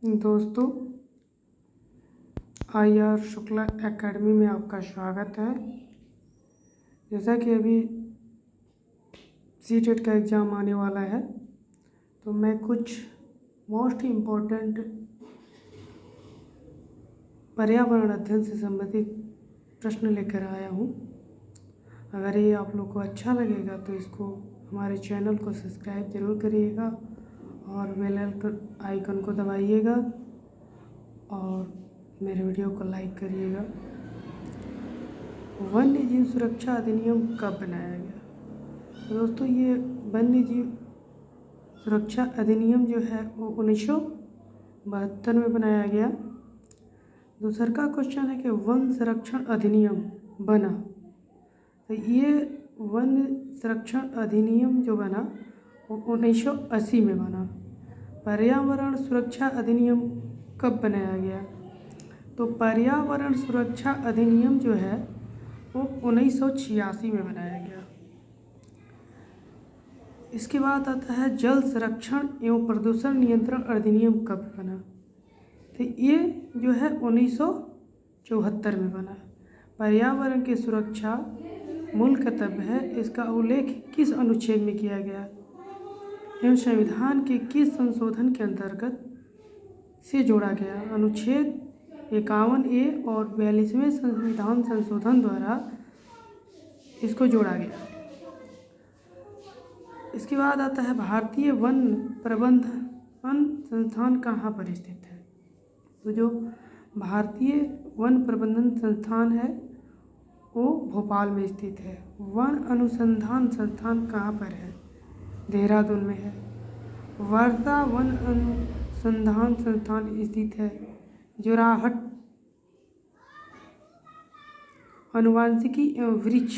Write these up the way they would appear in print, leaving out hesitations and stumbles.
दोस्तों, IR Shukla academy में आपका स्वागत है। जैसा कि अभी सीटेट का एग्ज़ाम आने वाला है, तो मैं कुछ मोस्ट इम्पोर्टेंट पर्यावरण अध्ययन से संबंधित प्रश्न लेकर आया हूँ। अगर ये आप लोग को अच्छा लगेगा तो इसको हमारे चैनल को सब्सक्राइब ज़रूर करिएगा और बेल आइकन को दबाइएगा और मेरे वीडियो को लाइक करिएगा। वन्य जीव सुरक्षा अधिनियम कब बनाया गया? तो दोस्तों, ये वन्य जीव सुरक्षा अधिनियम जो है वो 1972 में बनाया गया। दूसरा का क्वेश्चन है कि वन संरक्षण अधिनियम बना, तो ये वन संरक्षण अधिनियम जो बना वो 1980 में बना। पर्यावरण सुरक्षा अधिनियम कब बनाया गया? तो पर्यावरण सुरक्षा अधिनियम जो है वो 1986 में बनाया गया। इसके बाद आता है जल संरक्षण एवं प्रदूषण नियंत्रण अधिनियम कब बना? तो ये जो है 1974 में बना। पर्यावरण की सुरक्षा मूल कर्तव्य है, इसका उल्लेख किस अनुच्छेद में किया गया एवं संविधान के किस संशोधन के अंतर्गत से जोड़ा गया? अनुच्छेद 51A और 42वें संविधान संशोधन द्वारा इसको जोड़ा गया। इसके बाद आता है भारतीय वन प्रबंधन संस्थान कहाँ पर स्थित है? तो जो भारतीय वन प्रबंधन संस्थान है वो भोपाल में स्थित है। वन अनुसंधान संस्थान कहाँ पर है? देहरादून में है। वर्धा वन अनुसंधान संस्थान स्थित है। जोराहट आनुवांशिकी एवं वृक्ष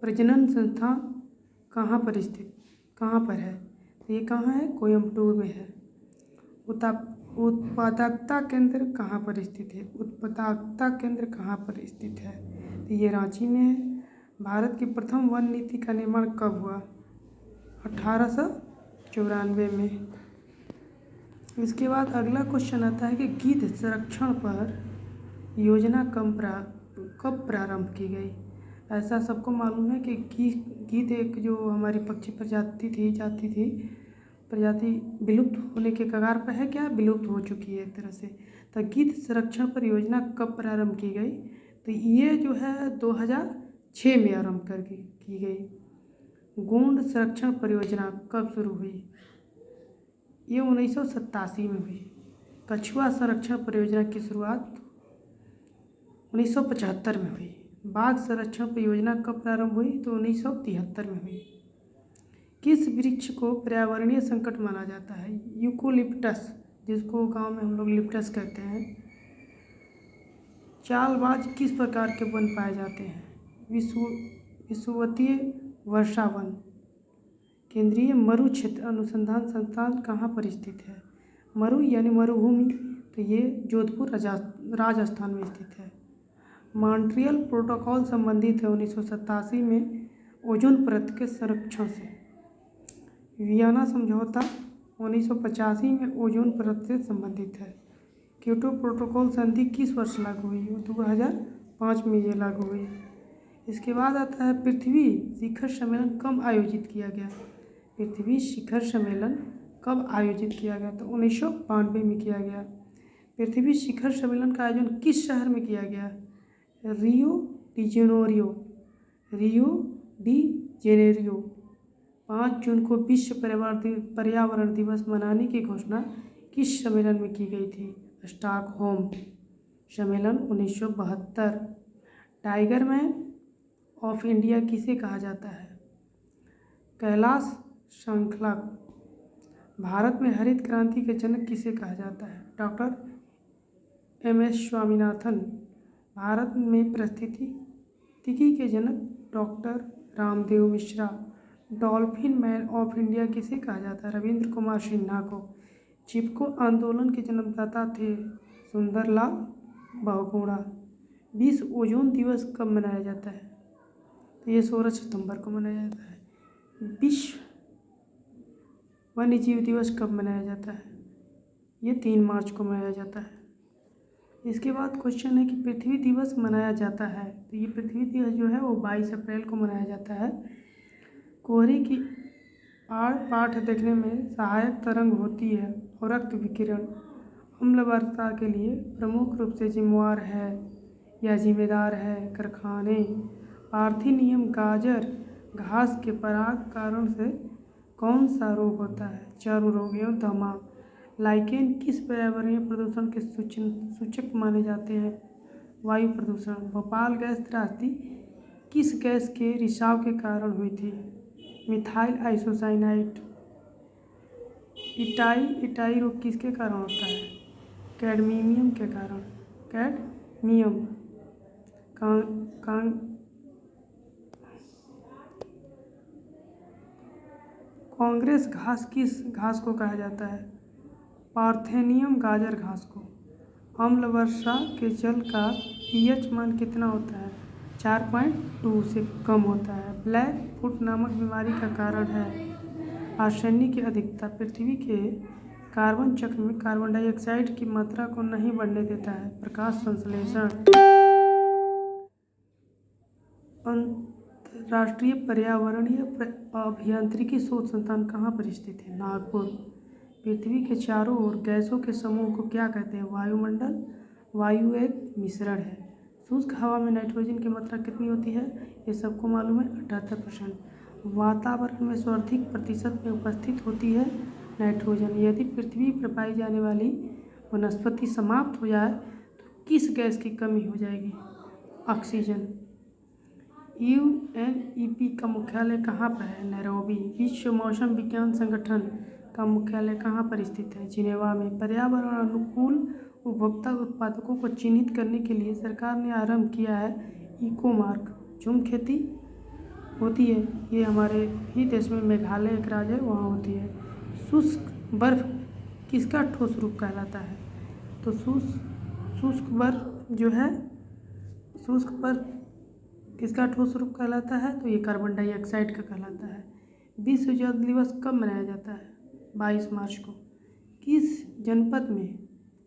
प्रजनन संस्थान कहाँ पर है? तो ये कहाँ है? कोयम्बटूर में है। उत्पादकता केंद्र कहाँ पर स्थित है? उत्पादकता केंद्र कहाँ पर स्थित है? तो ये रांची में है। भारत की प्रथम वन नीति का निर्माण कब हुआ? 1894 में। इसके बाद अगला क्वेश्चन आता है कि गिद्ध संरक्षण पर योजना कब प्रारंभ की गई? ऐसा सबको मालूम है कि गिद्ध एक जो हमारी पक्षी प्रजाति विलुप्त होने के कगार पर है, क्या विलुप्त हो चुकी है एक तरह से। तो गिद्ध संरक्षण पर योजना कब प्रारंभ की गई? तो ये जो है 2006 में आरंभ की गई। गोंड संरक्षण परियोजना कब शुरू हुई? ये 1987 में हुई। कछुआ संरक्षण परियोजना की शुरुआत 1975 में हुई। बाघ संरक्षण परियोजना कब प्रारंभ हुई? तो 1973 में हुई। किस वृक्ष को पर्यावरणीय संकट माना जाता है? यूकोलिप्टस, जिसको गांव में हम लोग लिप्टस कहते हैं। चालबाज किस प्रकार के वन पाए जाते हैं? विषुवतीय वर्षा वन। केंद्रीय मरु क्षेत्र अनुसंधान संस्थान कहाँ पर स्थित है? मरु यानी मरुभूमि, तो ये जोधपुर राजस्थान में स्थित है। मॉन्ट्रियल प्रोटोकॉल संबंधित है 1987 में ओजोन परत के संरक्षण से। वियना समझौता 1985 में ओजोन परत से संबंधित है। क्योटो प्रोटोकॉल संधि किस वर्ष लागू हुई? 2005 में ये लागू हुई। इसके बाद आता है पृथ्वी शिखर सम्मेलन कब आयोजित किया गया? पृथ्वी शिखर सम्मेलन कब आयोजित किया गया? तो 1992 में किया गया। पृथ्वी शिखर सम्मेलन का आयोजन किस शहर में किया गया? Rio de Janeiro. 5 जून को विश्व पर्यावरण दिवस मनाने की घोषणा किस सम्मेलन में की गई थी? स्टॉकहोम सम्मेलन 1972। टाइगर मैन ऑफ इंडिया किसे कहा जाता है? कैलाश श्रृंखला। भारत में हरित क्रांति के जनक किसे कहा जाता है? Doctor MS Swaminathan. भारत में पारिस्थितिकी के जनक doctor Ramdev Mishra. Dolphin man of India किसे कहा जाता है? रविंद्र कुमार सिन्हा को। चिपको आंदोलन के जन्मदाता थे सुंदरलाल बहुगुणा। विश्व ओजोन दिवस कब मनाया जाता है? तो ये 16 सितंबर को मनाया जाता है। विश्व वन्य जीव दिवस कब मनाया जाता है? ये 3 मार्च को मनाया जाता है। इसके बाद क्वेश्चन है कि पृथ्वी दिवस मनाया जाता है, तो ये पृथ्वी दिवस जो है वो 22 अप्रैल को मनाया जाता है। कोहरे की आड़ पाठ देखने में सहायक तरंग होती है और रक्त विकिरण अम्ल वर्षा के लिए प्रमुख रूप से जिम्मेवार है या जिम्मेदार है। कारखाने पार्थिनियम गाजर घास के पराग कारण से कौन सा रोग होता है? चर्म रोग एवं दमा। लाइकेन किस पर्यावरणीय प्रदूषण के सूचक माने जाते हैं? वायु प्रदूषण। भोपाल गैस त्रासदी किस गैस के रिसाव के कारण हुई थी? Methyl isocyanide. इटाई रोग किसके कारण होता है? कैडमियम के कारण। कैडमियम। कांग्रेस घास किस घास को कहा जाता है? पार्थेनियम गाजर घास को। अम्ल वर्षा के जल का पीएच मान कितना होता है? 4.2 से कम होता है। ब्लैक फुट नामक बीमारी का कारण है आर्सेनिक की अधिकता। पृथ्वी के कार्बन चक्र में कार्बन डाइऑक्साइड की मात्रा को नहीं बढ़ने देता है। प्रकाश संश्लेषण। अंतर्राष्ट्रीय पर्यावरणीय अभियांत्रिकी शोध संस्थान कहाँ पर स्थित है? नागपुर। पृथ्वी के चारों ओर गैसों के समूह को क्या कहते हैं? वायुमंडल। वायु एक मिश्रण है। शुष्क हवा में नाइट्रोजन की मात्रा कितनी होती है? ये सबको मालूम है, 78%। वातावरण में सर्वाधिक प्रतिशत में उपस्थित होती है नाइट्रोजन। यदि पृथ्वी पर पाई जाने वाली वनस्पति समाप्त हो जाए तो किस गैस की कमी हो जाएगी? ऑक्सीजन। यूएनईपी का मुख्यालय कहाँ पर है? नैरोबी। विश्व मौसम विज्ञान संगठन का मुख्यालय कहाँ पर स्थित है? जिनेवा में। पर्यावरण अनुकूल उपभोक्ता उत्पादकों को चिन्हित करने के लिए सरकार ने आरंभ किया है इको मार्क। झूम खेती होती है, ये हमारे ही देश में मेघालय एक राज्य है, वहाँ होती है। शुष्क बर्फ किसका ठोस रूप कहलाता है? तो शुष्क बर्फ जो है, शुष्क बर्फ किसका ठोस रूप कहलाता है? तो ये कार्बन डाइऑक्साइड का कहलाता है। विश्व जल दिवस कब मनाया जाता है? 22 मार्च को। किस जनपद में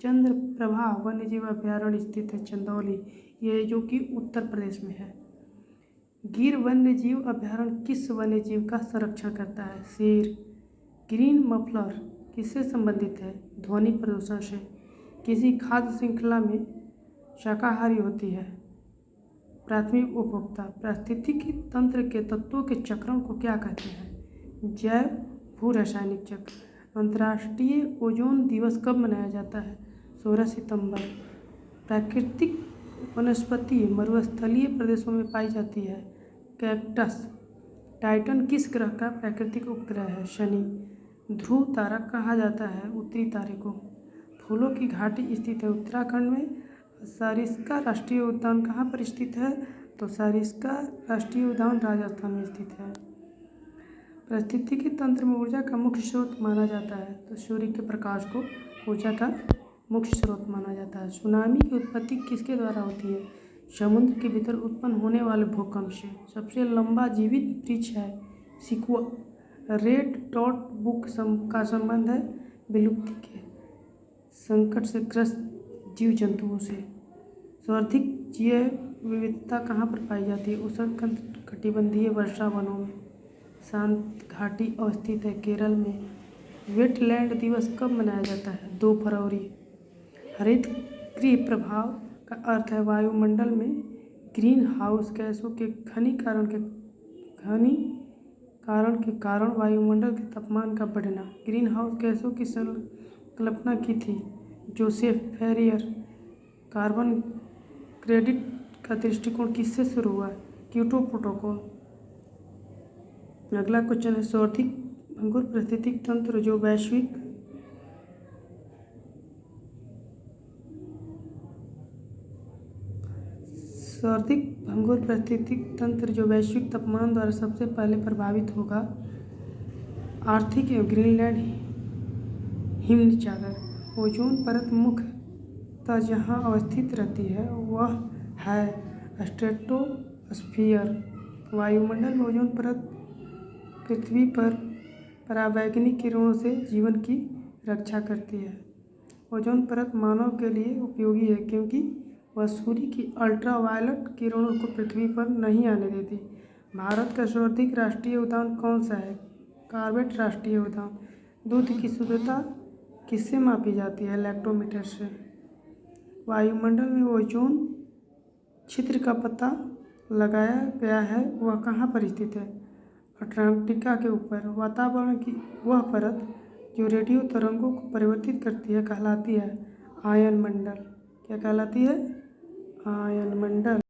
चंद्रप्रभा वन्यजीव अभयारण्य स्थित है? चंदौली, ये जो कि उत्तर प्रदेश में है। गिर वन्यजीव अभयारण्य किस वन्यजीव का संरक्षण करता है? शेर। ग्रीन मफलर किससे संबंधित है? ध्वनि प्रदूषण से। किसी खाद्य श्रृंखला में शाकाहारी होती है? प्राथमिक उपभोक्ता। पारिस्थितिकी तंत्र के तत्वों के चक्रण को क्या कहते हैं? जैव भू रासायनिक चक्र। अंतर्राष्ट्रीय ओजोन दिवस कब मनाया जाता है? 16 सितंबर। प्राकृतिक वनस्पति मरुस्थलीय प्रदेशों में पाई जाती है। कैक्टस। टाइटन किस ग्रह का प्राकृतिक उपग्रह है? शनि। ध्रुव तारा कहा जाता है उत्तरी तारे को? फूलों की घाटी स्थित है उत्तराखंड में। सरिस्का राष्ट्रीय उद्यान कहाँ पर स्थित है? तो सरिस्का राष्ट्रीय उद्यान राजस्थान में स्थित है। पारिस्थितिकी तंत्र में ऊर्जा का मुख्य स्रोत माना जाता है, तो सूर्य के प्रकाश को ऊर्जा का मुख्य स्रोत माना जाता है। सुनामी की उत्पत्ति किसके द्वारा होती है? समुद्र के भीतर उत्पन्न होने वाले भूकंप से। सबसे लंबा जीवित वृक्ष है सिकुआ। रेड डॉट बुक का संबंध है विलुप्ति के संकट से ग्रस्त जीव जंतुओं से। सर्वाधिक जैव विविधता कहाँ पर पाई जाती है? उष्णकटिबंधीय वर्षा वनों में। शांत घाटी अवस्थित है केरल में। वेटलैंड दिवस कब मनाया जाता है? 2 फरवरी। हरित गृह प्रभाव का अर्थ है वायुमंडल में ग्रीन हाउस गैसों के घनीकरण के कारण वायुमंडल के तापमान का बढ़ना। ग्रीन हाउस गैसों की कल्पना की थी जोसेफ फैरियर। कार्बन क्रेडिट का दृष्टिकोण किससे शुरू हुआ? Kyoto protocol. अगला क्वेश्चन है सर्वाधिक भंगुर पारिस्थितिक तंत्र जो वैश्विक तापमान द्वारा सबसे पहले प्रभावित होगा। आर्कटिक एवं ग्रीनलैंड हिमचादर। ओजोन परत मुख्यतः जहाँ अवस्थित रहती है वह है स्ट्रेटोस्फीयर। वायुमंडल में ओजोन परत पृथ्वी पर पराबैंगनी किरणों से जीवन की रक्षा करती है। ओजोन परत मानव के लिए उपयोगी है क्योंकि वह सूर्य की अल्ट्रावायलेट किरणों को पृथ्वी पर नहीं आने देती। भारत का सर्वाधिक राष्ट्रीय उद्यान कौन सा है? कॉर्बेट राष्ट्रीय उद्यान। दूध की शुद्धता किससे मापी जाती है? लैक्टोमीटर से। वायुमंडल में ओजोन छिद्र का पता लगाया गया है, वह कहाँ पर स्थित है? अंटार्कटिका के ऊपर। वातावरण की वह परत जो रेडियो तरंगों को परिवर्तित करती है कहलाती है आयनमंडल। क्या कहलाती है? आयनमंडल।